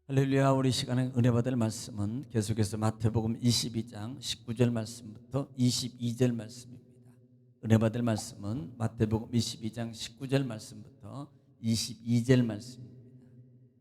할렐루야. 우리 시간에 은혜 받을 말씀은 계속해서 마태복음 22장 19절 말씀부터 22절 말씀입니다. 은혜 받을 말씀은 마태복음 22장 19절 말씀부터 22절 말씀입니다.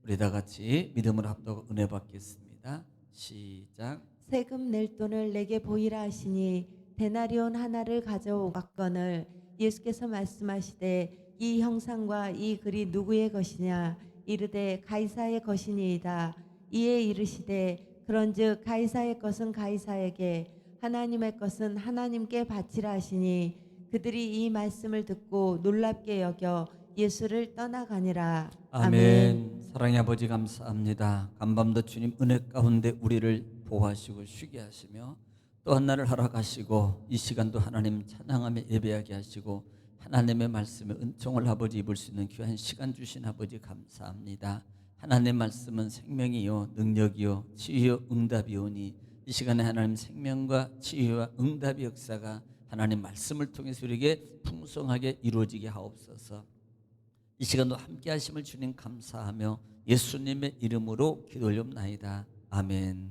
우리 다 같이 믿음으로 합독 은혜 받겠습니다. 시작. 세금 낼 돈을 내게 보이라 하시니 데나리온 하나를 가져오건을 예수께서 말씀하시되 이 형상과 이 글이 누구의 것이냐 이르되 가이사의 것이니이다. 이에 이르시되 그런즉 가이사의 것은 가이사에게 하나님의 것은 하나님께 바치라 하시니 그들이 이 말씀을 듣고 놀랍게 여겨 예수를 떠나가니라. 아멘. 아멘. 사랑의 아버지 감사합니다. 간밤도 주님 은혜 가운데 우리를 보호하시고 쉬게 하시며 또 한날을 허락하시고 이 시간도 하나님 찬양하며 예배하게 하시고 하나님의 말씀에 은총을 아버지 입을 수 있는 귀한 시간 주신 아버지 감사합니다. 하나님의 말씀은 생명이요 능력이요 치유요 응답이오니 이 시간에 하나님 생명과 치유와 응답의 역사가 하나님 말씀을 통해서 우리에게 풍성하게 이루어지게 하옵소서. 이 시간도 함께 하심을 주님 감사하며 예수님의 이름으로 기도 올려옵나이다. 아멘.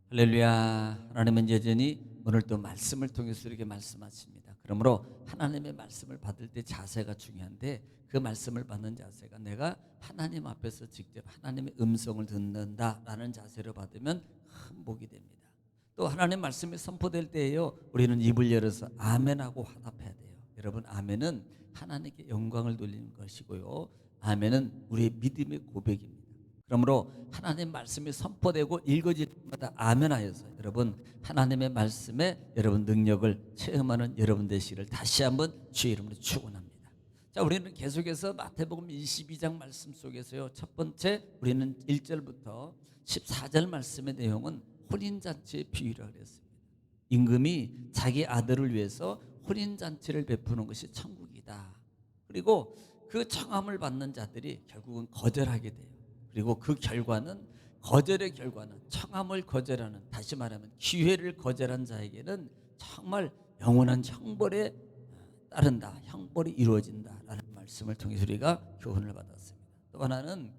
할렐루야. 하나님은 여전히 오늘 또 말씀을 통해서 이렇게 말씀하십니다. 그러므로 하나님의 말씀을 받을 때 자세가 중요한데 그 말씀을 받는 자세가 내가 하나님 앞에서 직접 하나님의 음성을 듣는다라는 자세로 받으면 큰 복이 됩니다. 또 하나님 말씀이 선포될 때에요 우리는 입을 열어서 아멘하고 화답해야 돼요. 여러분, 아멘은 하나님께 영광을 돌리는 것이고요, 아멘은 우리의 믿음의 고백입니다. 그러므로 하나님 말씀이 선포되고 읽어질 때마다 아멘하여서 여러분 하나님의 말씀에 여러분 능력을 체험하는 여러분 되시기를 다시 한번 주의 이름으로 축원합니다. 자, 우리는 계속해서 마태복음 22장 말씀 속에서요 첫 번째 우리는 1절부터 14절 말씀의 내용은 혼인잔치의 비유라 그랬습니다. 임금이 자기 아들을 위해서 혼인잔치를 베푸는 것이 천국이다. 그리고 그 청함을 받는 자들이 결국은 거절하게 돼요. 그리고 그 결과는 거절의 결과는 청함을 거절하는, 다시 말하면 기회를 거절한 자에게는 정말 영원한 형벌에 따른다, 형벌이 이루어진다라는 말씀을 통해서 우리가 교훈을 받았습니다. 또 하나는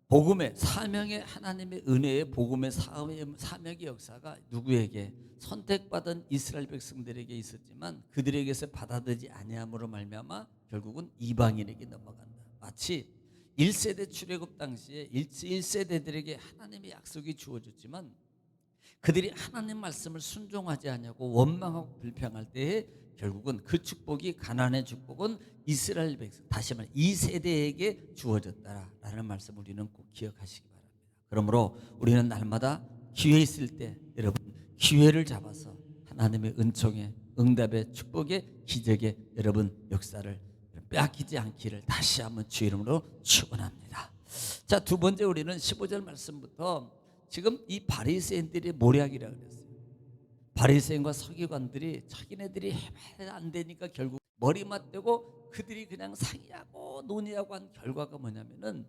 복음의 사명의 하나님의 은혜의 복음의 사명의 역사가 누구에게 선택받은 이스라엘 백성들에게 있었지만 그들에게서 받아들이지 아니함으로 말미암아 결국은 이방인에게 넘어간다. 마치 1세대 출애굽 당시에 1세대들에게 하나님의 약속이 주어졌지만 그들이 하나님 말씀을 순종하지 않냐고 원망하고 불평할 때에 결국은 그 축복이 가나안의 축복은 이스라엘 백성, 다시 말해 2세대에게 주어졌다라는 말씀 우리는 꼭 기억하시기 바랍니다. 그러므로 우리는 날마다 기회 있을 때 여러분 기회를 잡아서 하나님의 은총의 응답의 축복의 기적의 여러분 역사를 빼앗기지 않기를 다시 한번 주 이름으로 축원합니다. 자, 두 번째 우리는 15절 말씀부터 지금 이 바리새인들이 모략이라고 그랬어요. 바리새인과 서기관들이 자기네들이 해봐야 안 되니까 결국 머리 맞대고 그들이 그냥 상의하고 논의하고 한 결과가 뭐냐면은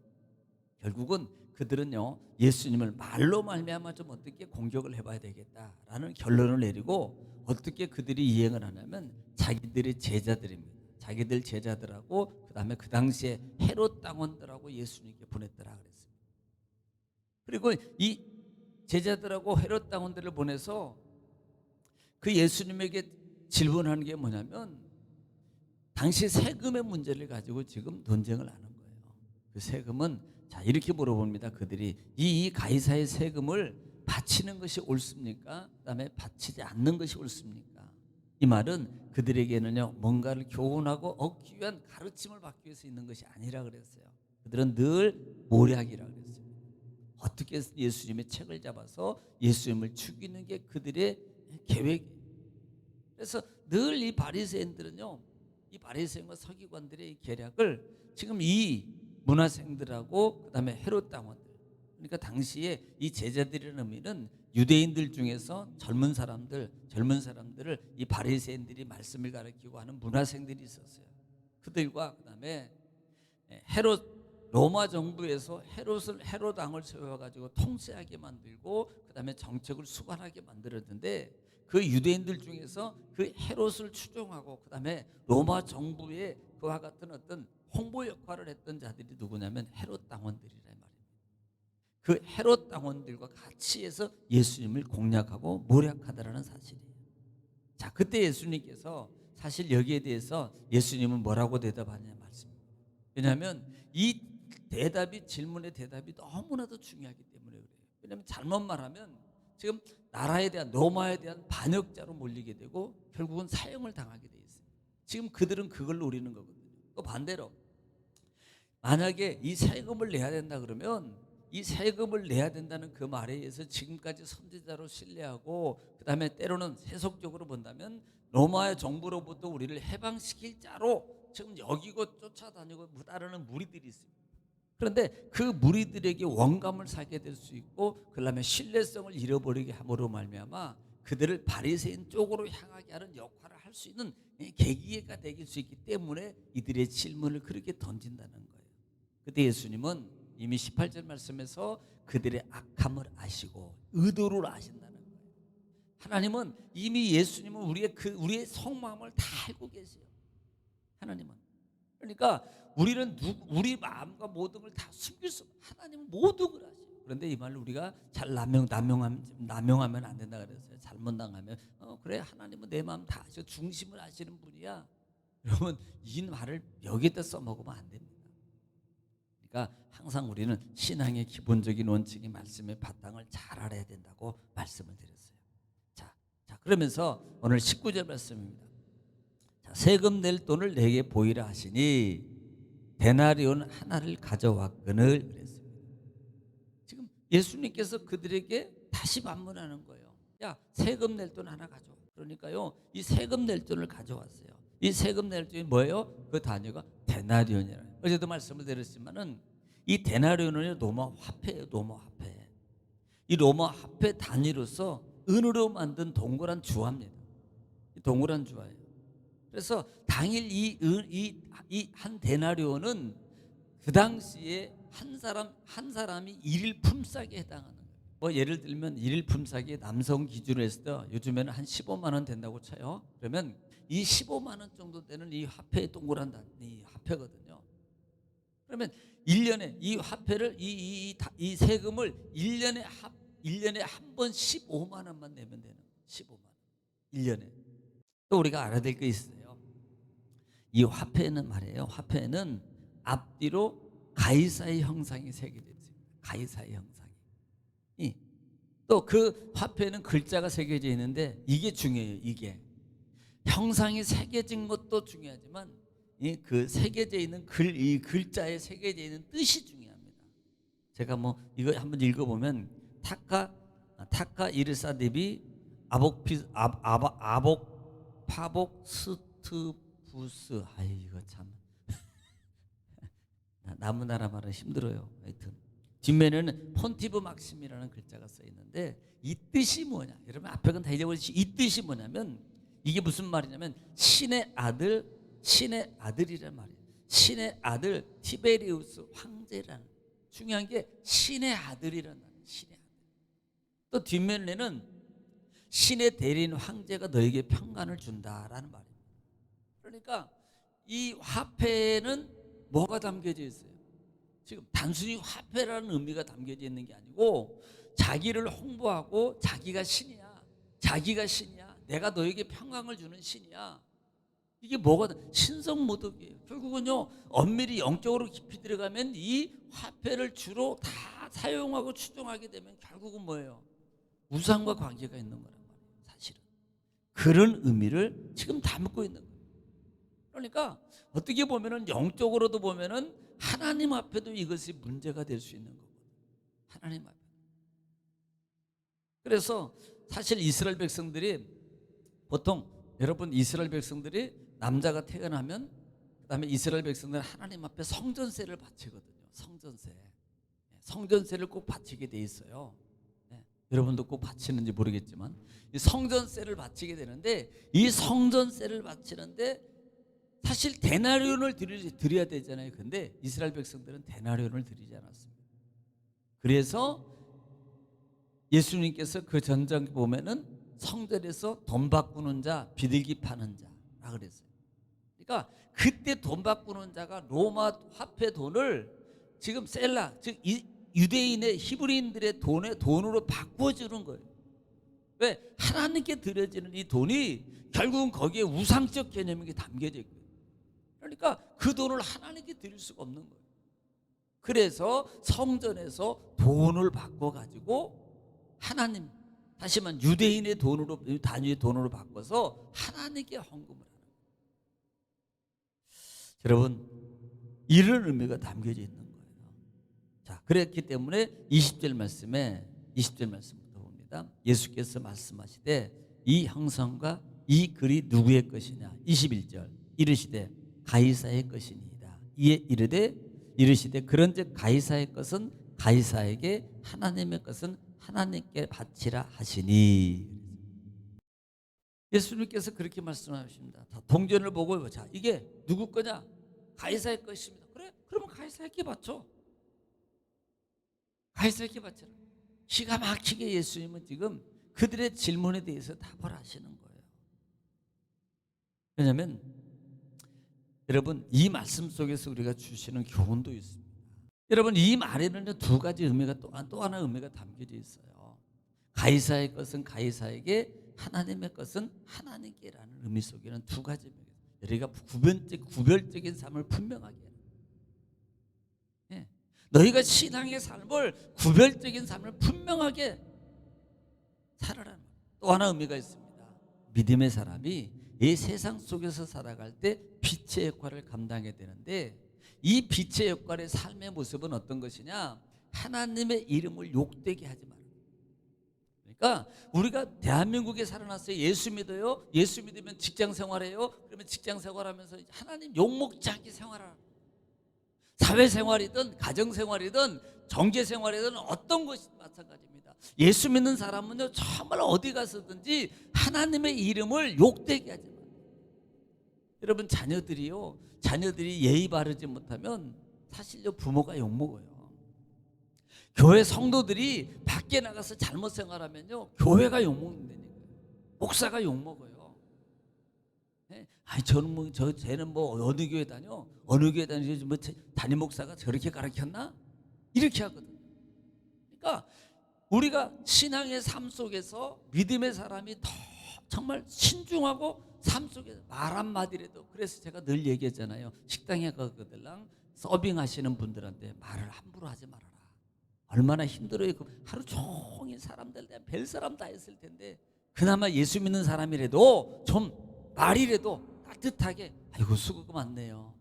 결국은 그들은요 예수님을 말로 말미암아 좀 어떻게 공격을 해봐야 되겠다라는 결론을 내리고 어떻게 그들이 이행을 하냐면 자기들의 제자들입니다. 자기들 제자들하고 그 다음에 그 당시에 헤롯 당원들하고 예수님께 보냈더라 그랬습니다. 그리고 이 제자들하고 헤롯 당원들을 보내서 그 예수님에게 질문하는 게 뭐냐면 당시 세금의 문제를 가지고 지금 논쟁을 하는 거예요. 그 세금은 자 이렇게 물어봅니다. 그들이 이 가이사의 세금을 바치는 것이 옳습니까? 그다음에 바치지 않는 것이 옳습니까? 이 말은 그들에게는요 뭔가를 교훈하고 얻기 위한 가르침을 받기 위해서 있는 것이 아니라 그랬어요. 그들은 늘 모략이라 그랬어요. 어떻게 예수님의 책을 잡아서 예수님을 죽이는 게 그들의 계획이에요. 그래서 늘 이 바리새인들은요 이 바리새인과 서기관들의 계략을 지금 이 문화생들하고 그다음에 헤롯 당원들, 그러니까 당시에 이 제자들이라는 의미는 유대인들 중에서 젊은 사람들을 이 바리새인들이 말씀을 가르치고 하는 문화생들이 있었어요. 그들과 그다음에 헤롯 로마 정부에서 헤롯 왕을 세워가지고 통치하게 만들고 그다음에 정책을 수반하게 만들었는데 그 유대인들 중에서 그 헤롯을 추종하고 그다음에 로마 정부의 그와 같은 어떤 홍보 역할을 했던 자들이 누구냐면 헤롯 당원들이란 말입니다. 그 헤롯 당원들과 같이 해서 예수님을 공략하고 모략하다라는 사실이에요. 자, 그때 예수님께서 사실 여기에 대해서 예수님은 뭐라고 대답하냐 말씀입니다. 왜냐하면 이 대답이, 질문의 대답이 너무나도 중요하기 때문에 그래요. 왜냐하면 잘못 말하면 지금 나라에 대한, 로마에 대한 반역자로 몰리게 되고 결국은 사형을 당하게 돼 있어요. 지금 그들은 그걸 노리는 거거든요. 또 반대로 만약에 이 세금을 내야 된다 그러면 이 세금을 내야 된다는 그 말에 의해서 지금까지 선지자로 신뢰하고, 그 다음에 때로는 세속적으로 본다면 로마의 정부로부터 우리를 해방시킬 자로 지금 여기고 쫓아다니고 따르는 무리들이 있습니다. 그런데 그 무리들에게 원감을 사게 될 수 있고, 그다음에 신뢰성을 잃어버리게 함으로 말미암아 그들을 바리새인 쪽으로 향하게 하는 역할을 할 수 있는 계기가 되길 수 있기 때문에 이들의 질문을 그렇게 던진다는 거예요. 그때 예수님은 이미 18절 말씀에서 그들의 악함을 아시고 의도를 아신다는 거예요. 하나님은 이미, 예수님은 우리의 속마음을 다 알고 계세요. 하나님은. 그러니까 우리는 우리 마음과 모든 걸 다 숨길 수 없어요. 하나님은 모든 걸 아세요. 그런데 이 말을 우리가 잘 남용하면 안 된다 그랬어요. 잘못 당하면 그래, 하나님은 내 마음 다 아시고 중심을 아시는 분이야. 여러분, 이 말을 여기다 써먹으면 안 됩니다. 그러니까 항상 우리는 신앙의 기본적인 원칙이 말씀의 바탕을 잘 알아야 된다고 말씀을 드렸어요. 자, 그러면서 오늘 19절 말씀입니다. 자, 세금 낼 돈을 내게 보이라 하시니 데나리온 하나를 가져왔거늘 그랬습니다. 지금 예수님께서 그들에게 다시 반문하는 거예요. 야, 세금 낼 돈 하나 가져와. 그러니까요, 이 세금 낼 돈을 가져왔어요. 이 세금 낼 돈이 뭐예요? 그 단위가 데나리온이라. 어제도 말씀을 드렸지만은 이 데나리온은 로마 화폐예요. 로마 화폐. 이 로마 화폐 단위로서 은으로 만든 동그란 주화입니다. 동그란 주화예요. 그래서 당일 이 한 데나리온은 그 당시에 한 사람이 일일 품삯에 해당하는 거예요. 뭐 예를 들면 일일 품삯이 남성 기준으로 했을 때 요즘에는 한 15만 원 된다고 쳐요. 그러면 이 15만 원 정도 되는 이 화폐의 동그란 이 화폐거든요. 그러면 1년에 이 화폐를 이 세금을 1년에 한 번 15만 원만 내면 되는 거예요. 15만 원. 1년에. 또 우리가 알아야 될 게 있어요. 이 화폐는 말이에요. 화폐는 앞뒤로 가이사의 형상이 새겨져 있습니다. 가이사의 형상이. 또 그 화폐는 글자가 새겨져 있는데 이게 중요해요. 이게 형상이 새겨진 것도 중요하지만 그 새겨져 있는 이 글자에 새겨져 있는 뜻이 중요합니다. 제가 뭐 이거 한번 읽어보면 타카 이르사데비 아복 파복 스트부스. 이거 참 나무나라 말은 힘들어요. 하여튼 뒷면에는 폰티브 막심이라는 글자가 써 있는데 이 뜻이 뭐냐? 여러분 앞에 건 다 잊어버리시. 이 뜻이 뭐냐면 이게 무슨 말이냐면 신의 아들이란 말이에요. 신의 아들 티베리우스 황제라는, 중요한 게 신의 아들이란 말이에요. 신의 아들. 또 뒷면에는 신의 대리인 황제가 너에게 평강을 준다라는 말이에요. 그러니까 이 화폐는 뭐가 담겨져 있어요? 지금 단순히 화폐라는 의미가 담겨져 있는 게 아니고 자기를 홍보하고 자기가 신이야. 내가 너에게 평강을 주는 신이야. 이게 뭐가 신성모독이에요. 결국은요, 엄밀히 영적으로 깊이 들어가면 이 화폐를 주로 다 사용하고 추종하게 되면 결국은 뭐예요? 우상과 관계가 있는 거란 말이에요. 사실은 그런 의미를 지금 담고 있는 거예요. 그러니까 어떻게 보면은 영적으로도 보면은 하나님 앞에도 이것이 문제가 될 수 있는 거거든요. 하나님 앞에. 그래서 사실 이스라엘 백성들이 보통, 여러분 이스라엘 백성들이 남자가 태어나면 그다음에 이스라엘 백성들은 하나님 앞에 성전세를 바치거든요. 성전세를 꼭 바치게 돼 있어요. 여러분도 꼭 바치는지 모르겠지만 이 성전세를 바치게 되는데, 이 성전세를 바치는데 사실 데나리온을 드려야 되잖아요. 근데 이스라엘 백성들은 데나리온을 드리지 않았습니다. 그래서 예수님께서 그 전장 보면은 성전에서 돈 바꾸는 자, 비둘기 파는 자라 그랬어요. 그러니까 그때 돈 바꾸는 자가 로마 화폐 돈을 지금 셀라, 즉 유대인의 히브리인들의 돈으로 바꾸어주는 거예요. 왜? 하나님께 드려지는 이 돈이 결국은 거기에 우상적 개념이 담겨져 있거든요. 그러니까 그 돈을 하나님께 드릴 수가 없는 거예요. 그래서 성전에서 돈을 바꿔가지고 하나님, 다시 말하면 유대인의 돈으로, 단위의 돈으로 바꿔서 하나님께 헌금을 하는 거예요. 여러분, 이런 의미가 담겨져 있는 거예요. 자, 그랬기 때문에 20절 말씀부터 봅니다. 예수께서 말씀하시되 이 형상과 이 글이 누구의 것이냐. 21절 이르시되 가이사의 것이니이다. 이에 이르시되 그런즉 가이사의 것은 가이사에게, 하나님의 것은 하나님께 바치라 하시니. 예수님께서 그렇게 말씀하십니다. 동전을 보고, 자, 이게 누구 거냐? 가이사의 것입니다. 그래? 그러면 가이사에게 바쳐. 가이사에게 바쳐라. 기가 막히게 예수님은 지금 그들의 질문에 대해서 답을 하시는 거예요. 왜냐하면 여러분, 이 말씀 속에서 우리가 주시는 교훈도 있습니다. 여러분, 이 말에는 두 가지 의미가 또 하나 의미가 담겨져 있어요. 가이사의 것은 가이사에게, 하나님의 것은 하나님께라는 의미 속에는 두 가지 의미가 있어요. 우리가 구별적인 삶을 분명하게 해요. 예. 너희가 신앙의 삶을, 구별적인 삶을 분명하게 살아라는 또 하나 의미가 있습니다. 믿음의 사람이 이 세상 속에서 살아갈 때 빛의 역할을 감당해야 되는데, 이 빛의 역할의 삶의 모습은 어떤 것이냐? 하나님의 이름을 욕되게 하지 마라. 그러니까 우리가 대한민국에 살아났어요. 예수 믿어요. 예수 믿으면 직장 생활해요. 그러면 직장 생활하면서 하나님 욕먹지 않게 생활하라. 사회생활이든 가정생활이든 정계생활이든 어떤 것이 마찬가지입니다. 예수 믿는 사람은요, 정말 어디 가서든지 하나님의 이름을 욕되게 하지 마라. 여러분, 자녀들이 예의 바르지 못하면 사실요, 부모가 욕먹어요. 교회 성도들이 밖에 나가서 잘못 생활하면요, 교회가 욕먹는다니까요. 목사가 욕먹어요. 네? 아니, 쟤는 뭐 어느 교회 다녀? 어느 교회 다니지? 뭐 담임 목사가 저렇게 가르쳤나? 이렇게 하거든. 그러니까 우리가 신앙의 삶 속에서 믿음의 사람이 더 정말 신중하고, 삶 속에서 말 한마디라도, 그래서 제가 늘 얘기했잖아요. 식당에 가거들랑 서빙하시는 분들한테 말을 함부로 하지 말아라. 얼마나 힘들어요. 하루 종일 사람들 대한 별 사람 다 했을 텐데, 그나마 예수 믿는 사람이라도 좀 말이라도 따뜻하게, 아이고 수고 많네요.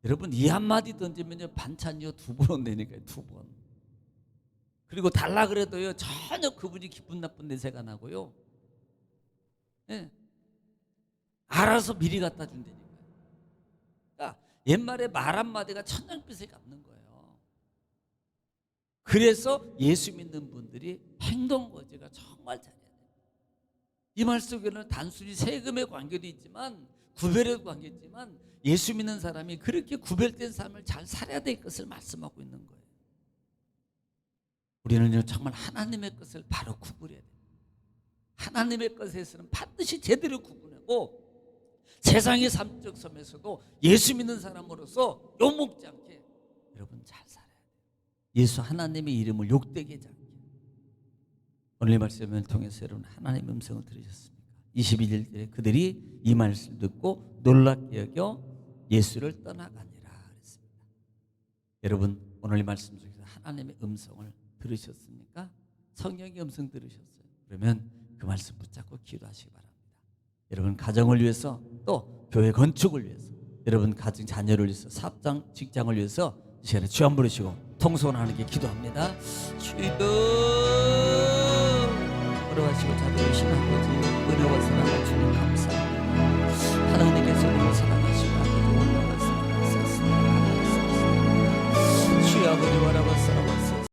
여러분, 이 한마디 던지면요, 반찬이요 2번 온다니까요. 2번. 그리고 달라 그래도요, 전혀 그분이 기분 나쁜 냄새가 나고요. 네. 알아서 미리 갖다 준다니까요. 그러니까 옛말에 말 한마디가 천냥빚을 갚는 거예요. 그래서 예수 믿는 분들이 행동 거지가 정말 잘해야 돼요. 이 말 속에는 단순히 세금의 관계도 있지만, 구별의 관계도 있지만, 예수 믿는 사람이 그렇게 구별된 삶을 잘 살아야 될 것을 말씀하고 있는 거예요. 우리는요, 정말 하나님의 것을 바로 구분해야 돼요. 하나님의 것에서는 반드시 제대로 구분하고, 세상의 삶적 섬에서도 예수 믿는 사람으로서 욕먹지 않게 여러분 잘 살아야 돼요. 예수 하나님의 이름을 욕되게 하지 않게. 오늘 말씀을 통해서 여러분 하나님의 음성을 들으셨습니까? 21절에 그들이 이 말씀을 듣고 놀랍게 여겨 예수를 떠나가니라 그랬습니다. 여러분, 오늘 이 말씀 중에서 하나님의 음성을 들으셨습니까? 성령의 음성 들으셨어요? 그러면 그 말씀 붙잡고 기도하시기 바랍니다. 여러분 가정을 위해서, 또 교회 건축을 위해서, 여러분 가정 자녀를 위해서, 사업장 직장을 위해서 이 시간에 주 한 부르시고 통성을 하나님께 기도합니다. 주여, 걸어가시고 자비로우신 아버지, 은혜와 사랑과 주님 감사합니다.